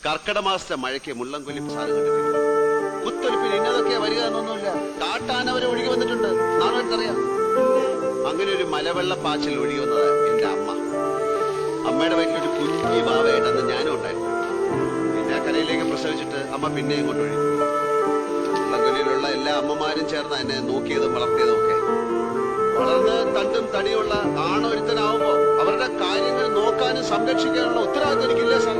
കർക്കിട മാസത്തെ മഴയ്ക്ക് മുള്ളംകൊല്ലിപ്പ് സാറ് കണ്ടിട്ടില്ല. കുത്തൊലിപ്പിന് ഇന്നതൊക്കെ വരിക എന്നൊന്നുമില്ല. കാട്ടാനവരെ ഒഴുകി വന്നിട്ടുണ്ട്. നാളെടുത്തറിയാം. അങ്ങനെ ഒരു മലവെള്ളപ്പാച്ചിൽ ഒഴുകി വന്നത് എന്റെ അമ്മ. അമ്മയുടെ വയറ്റിലൊരു കുഞ്ഞി വാവയായിട്ടെന്ന് ഞാനും ഉണ്ടായിരുന്നു. പിന്നെ ആ കരയിലേക്ക് പ്രസവിച്ചിട്ട് അമ്മ പിന്നെയും കൊണ്ടൊഴുകി. മുള്ളംകൊല്ലിയിലുള്ള എല്ലാ അമ്മമാരും ചേർന്ന് എന്നെ നോക്കിയതും വളർത്തിയതും ഒക്കെ. വളർന്ന് തണ്ടും തടിയുള്ള ആണൊരുത്തനാവുമ്പോ അവരുടെ കാര്യങ്ങൾ നോക്കാനും സംരക്ഷിക്കാനുള്ള ഉത്തരവാദിത്വം എനിക്കില്ലേ സാർ?